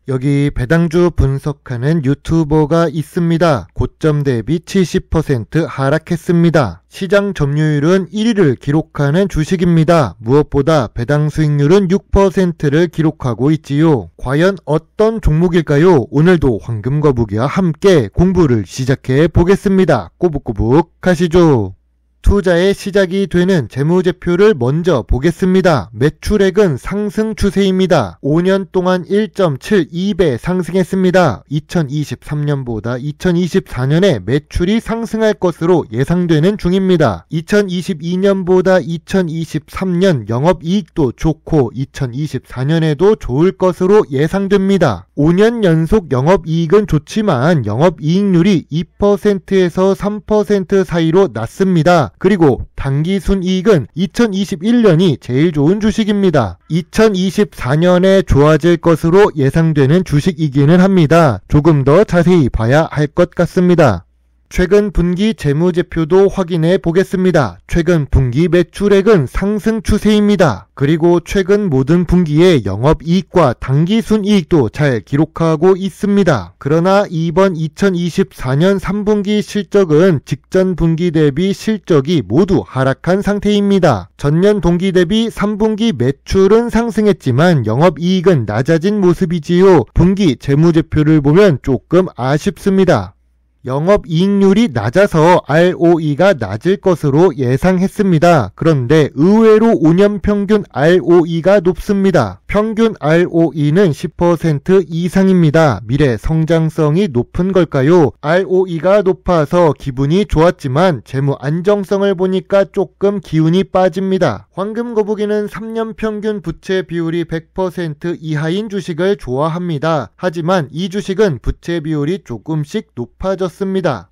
여기 배당주 분석하는 유튜버가 있습니다. 고점 대비 70% 하락했습니다. 시장 점유율은 1위를 기록하는 주식입니다. 무엇보다 배당 수익률은 6%를 기록하고 있지요. 과연 어떤 종목일까요? 오늘도 황금거북이와 함께 공부를 시작해 보겠습니다. 꼬북꼬북 하시죠. 투자의 시작이 되는 재무제표를 먼저 보겠습니다. 매출액은 상승 추세입니다. 5년 동안 1.72배 상승했습니다. 2023년보다 2024년에 매출이 상승할 것으로 예상되는 중입니다. 2022년보다 2023년 영업이익도 좋고 2024년에도 좋을 것으로 예상됩니다. 5년 연속 영업이익은 좋지만 영업이익률이 2%에서 3% 사이로 낮습니다. 그리고 당기순이익은 2021년이 제일 좋은 주식입니다. 2024년에 좋아질 것으로 예상되는 주식이기는 합니다. 조금 더 자세히 봐야 할 것 같습니다. 최근 분기 재무제표도 확인해 보겠습니다. 최근 분기 매출액은 상승 추세입니다. 그리고 최근 모든 분기에 영업이익과 당기순이익도 잘 기록하고 있습니다. 그러나 이번 2024년 3분기 실적은 직전 분기 대비 실적이 모두 하락한 상태입니다. 전년 동기 대비 3분기 매출은 상승했지만 영업이익은 낮아진 모습이지요. 분기 재무제표를 보면 조금 아쉽습니다. 영업이익률이 낮아서 ROE가 낮을 것으로 예상했습니다. 그런데 의외로 5년 평균 ROE가 높습니다. 평균 ROE는 10% 이상입니다. 미래 성장성이 높은 걸까요? ROE가 높아서 기분이 좋았지만 재무 안정성을 보니까 조금 기운이 빠집니다. 황금거북이는 3년 평균 부채 비율이 100% 이하인 주식을 좋아합니다. 하지만 이 주식은 부채 비율이 조금씩 높아졌습니다.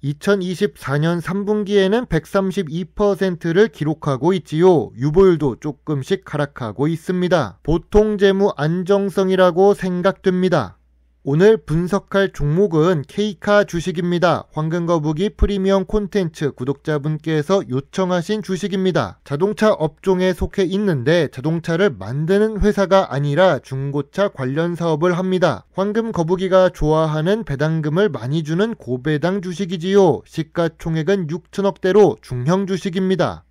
2024년 3분기에는 132%를 기록하고 있지요. 유보율도 조금씩 하락하고 있습니다. 보통 재무 안정성이라고 생각됩니다. 오늘 분석할 종목은 K카 주식입니다. 황금거북이 프리미엄 콘텐츠 구독자분께서 요청하신 주식입니다. 자동차 업종에 속해 있는데 자동차를 만드는 회사가 아니라 중고차 관련 사업을 합니다. 황금거북이가 좋아하는 배당금을 많이 주는 고배당 주식이지요. 시가총액은 6천억대로 중형 주식입니다.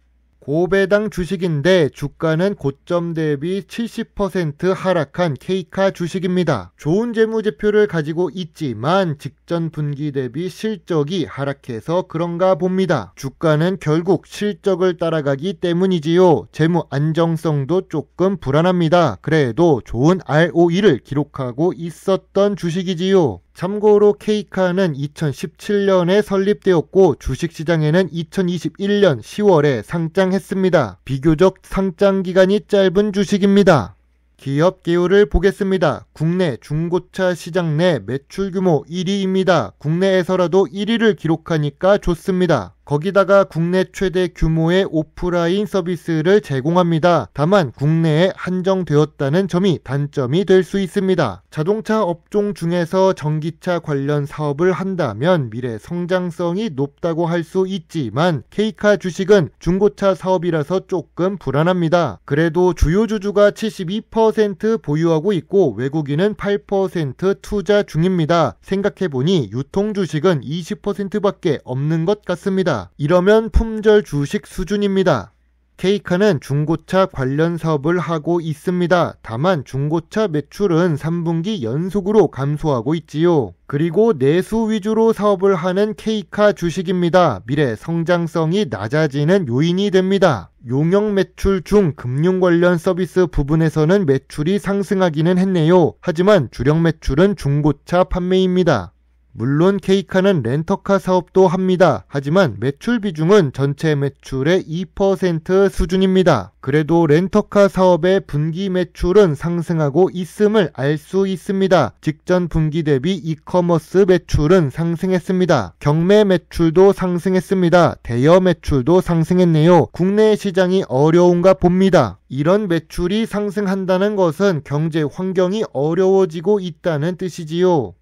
고배당 주식인데 주가는 고점 대비 70% 하락한 K카 주식입니다. 좋은 재무제표를 가지고 있지만 직전 분기 대비 실적이 하락해서 그런가 봅니다. 주가는 결국 실적을 따라가기 때문이지요. 재무 안정성도 조금 불안합니다. 그래도 좋은 ROE를 기록하고 있었던 주식이지요. 참고로 K카는 2017년에 설립되었고 주식시장에는 2021년 10월에 상장했습니다. 비교적 상장기간이 짧은 주식입니다. 기업 개요를 보겠습니다. 국내 중고차 시장 내 매출 규모 1위입니다. 국내에서라도 1위를 기록하니까 좋습니다. 거기다가 국내 최대 규모의 오프라인 서비스를 제공합니다. 다만 국내에 한정되었다는 점이 단점이 될 수 있습니다. 자동차 업종 중에서 전기차 관련 사업을 한다면 미래 성장성이 높다고 할 수 있지만 K카 주식은 중고차 사업이라서 조금 불안합니다. 그래도 주요 주주가 72% 보유하고 있고 외국인은 8% 투자 중입니다. 생각해보니 유통 주식은 20%밖에 없는 것 같습니다. 이러면 품절 주식 수준입니다. K카는 중고차 관련 사업을 하고 있습니다. 다만 중고차 매출은 3분기 연속으로 감소하고 있지요. 그리고 내수 위주로 사업을 하는 K카 주식입니다. 미래 성장성이 낮아지는 요인이 됩니다. 용역 매출 중 금융 관련 서비스 부분에서는 매출이 상승하기는 했네요. 하지만 주력 매출은 중고차 판매입니다. 물론 K카는 렌터카 사업도 합니다. 하지만 매출 비중은 전체 매출의 2% 수준입니다. 그래도 렌터카 사업의 분기 매출은 상승하고 있음을 알 수 있습니다. 직전 분기 대비 이커머스 매출은 상승했습니다. 경매 매출도 상승했습니다. 대여 매출도 상승했네요. 국내 시장이 어려운가 봅니다. 이런 매출이 상승한다는 것은 경제 환경이 어려워지고 있다는 뜻이지요.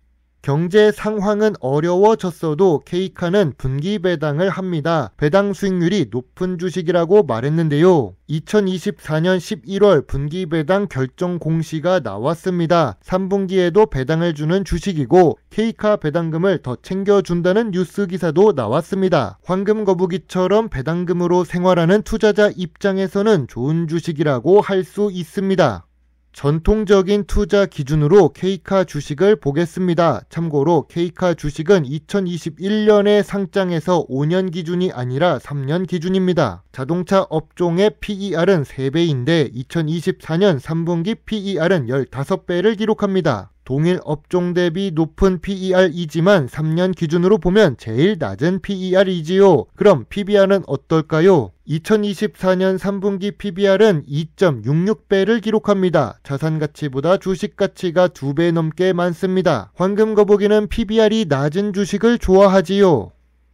경제 상황은 어려워졌어도 K카는 분기 배당을 합니다. 배당 수익률이 높은 주식이라고 말했는데요. 2024년 11월 분기 배당 결정 공시가 나왔습니다. 3분기에도 배당을 주는 주식이고 K카 배당금을 더 챙겨준다는 뉴스 기사도 나왔습니다. 황금 거북이처럼 배당금으로 생활하는 투자자 입장에서는 좋은 주식이라고 할 수 있습니다. 전통적인 투자 기준으로 K카 주식을 보겠습니다. 참고로 K카 주식은 2021년에 상장해서 5년 기준이 아니라 3년 기준입니다. 자동차 업종의 PER은 3배인데 2024년 3분기 PER은 15배를 기록합니다. 동일 업종 대비 높은 PER이지만 3년 기준으로 보면 제일 낮은 PER이지요. 그럼 PBR은 어떨까요? 2024년 3분기 PBR은 2.66배를 기록합니다. 자산가치보다 주식가치가 2배 넘게 많습니다. 황금거북이는 PBR이 낮은 주식을 좋아하지요.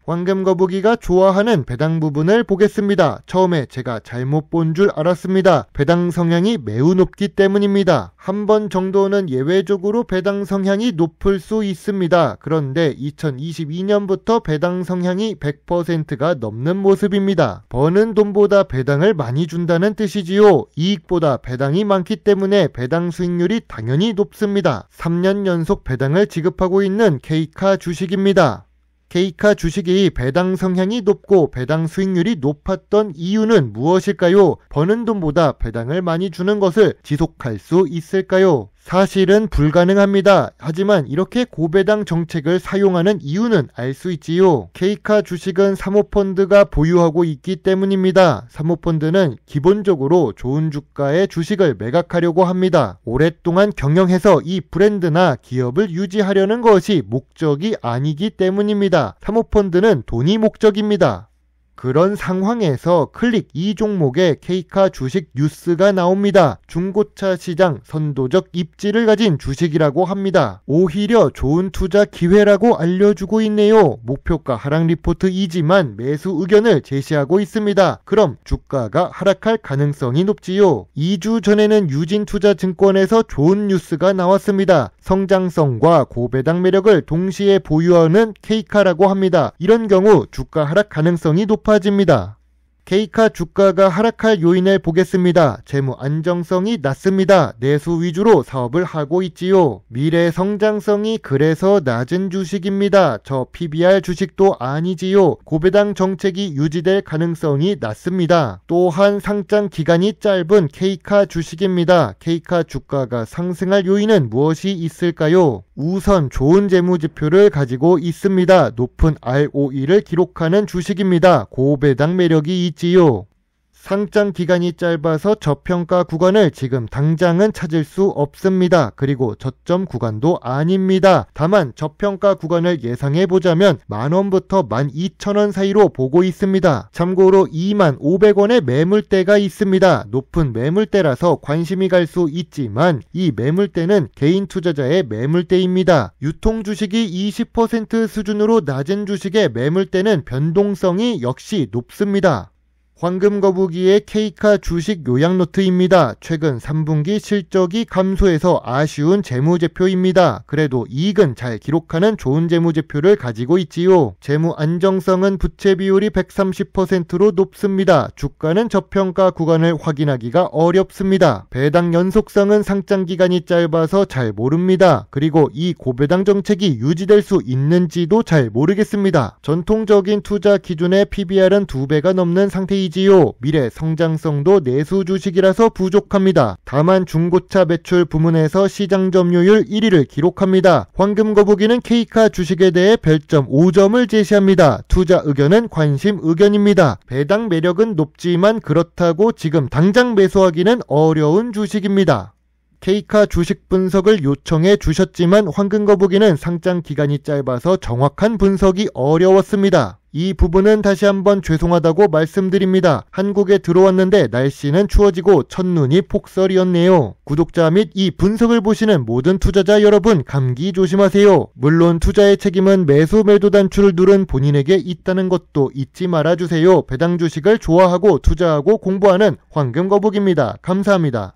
황금거북이가 좋아하는 배당 부분을 보겠습니다. 처음에 제가 잘못 본 줄 알았습니다. 배당 성향이 매우 높기 때문입니다. 한 번 정도는 예외적으로 배당 성향이 높을 수 있습니다. 그런데 2022년부터 배당 성향이 100%가 넘는 모습입니다. 버는 돈보다 배당을 많이 준다는 뜻이지요. 이익보다 배당이 많기 때문에 배당 수익률이 당연히 높습니다. 3년 연속 배당을 지급하고 있는 K카 주식입니다. K카 주식이 배당 성향이 높고 배당 수익률이 높았던 이유는 무엇일까요? 버는 돈보다 배당을 많이 주는 것을 지속할 수 있을까요? 사실은 불가능합니다. 하지만 이렇게 고배당 정책을 사용하는 이유는 알 수 있지요. K카 주식은 사모펀드가 보유하고 있기 때문입니다. 사모펀드는 기본적으로 좋은 주가의 주식을 매각하려고 합니다. 오랫동안 경영해서 이 브랜드나 기업을 유지하려는 것이 목적이 아니기 때문입니다. 사모펀드는 돈이 목적입니다. 그런 상황에서 클릭 이 종목의 K카 주식 뉴스가 나옵니다. 중고차 시장 선도적 입지를 가진 주식이라고 합니다. 오히려 좋은 투자 기회라고 알려주고 있네요. 목표가 하락 리포트이지만 매수 의견을 제시하고 있습니다. 그럼 주가가 하락할 가능성이 높지요. 2주 전에는 유진투자증권에서 좋은 뉴스가 나왔습니다. 성장성과 고배당 매력을 동시에 보유하는 K카라고 합니다. 이런 경우 주가 하락 가능성이 높아집니다. K카 주가가 하락할 요인을 보겠습니다. 재무 안정성이 낮습니다. 내수 위주로 사업을 하고 있지요. 미래 성장성이 그래서 낮은 주식입니다. 저 PBR 주식도 아니지요. 고배당 정책이 유지될 가능성이 낮습니다. 또한 상장 기간이 짧은 K카 주식입니다. K카 주가가 상승할 요인은 무엇이 있을까요? 우선 좋은 재무지표를 가지고 있습니다. 높은 ROE를 기록하는 주식입니다. 고배당 매력이 있지요. 상장 기간이 짧아서 저평가 구간을 지금 당장은 찾을 수 없습니다. 그리고 저점 구간도 아닙니다. 다만 저평가 구간을 예상해보자면 만원부터 12,000원 사이로 보고 있습니다. 참고로 25,000원의 매물대가 있습니다. 높은 매물대라서 관심이 갈 수 있지만 이 매물대는 개인 투자자의 매물대입니다. 유통 주식이 20% 수준으로 낮은 주식의 매물대는 변동성이 역시 높습니다. 황금거북이의 K카 주식 요약노트입니다. 최근 3분기 실적이 감소해서 아쉬운 재무제표입니다. 그래도 이익은 잘 기록하는 좋은 재무제표를 가지고 있지요. 재무 안정성은 부채 비율이 130%로 높습니다. 주가는 저평가 구간을 확인하기가 어렵습니다. 배당 연속성은 상장 기간이 짧아서 잘 모릅니다. 그리고 이 고배당 정책이 유지될 수 있는지도 잘 모르겠습니다. 전통적인 투자 기준의 PBR은 2배가 넘는 상태이지요. 미래 성장성도 내수 주식이라서 부족합니다. 다만 중고차 매출 부문에서 시장 점유율 1위를 기록합니다. 황금거북이는 K카 주식에 대해 별점 5점을 제시합니다. 투자 의견은 관심 의견입니다. 배당 매력은 높지만 그렇다고 지금 당장 매수하기는 어려운 주식입니다. K카 주식 분석을 요청해 주셨지만 황금거북이는 상장 기간이 짧아서 정확한 분석이 어려웠습니다. 이 부분은 다시 한번 죄송하다고 말씀드립니다. 한국에 들어왔는데 날씨는 추워지고 첫눈이 폭설이었네요. 구독자 및 이 분석을 보시는 모든 투자자 여러분 감기 조심하세요. 물론 투자의 책임은 매수 매도 단추를 누른 본인에게 있다는 것도 잊지 말아주세요. 배당 주식을 좋아하고 투자하고 공부하는 황금거북입니다. 감사합니다.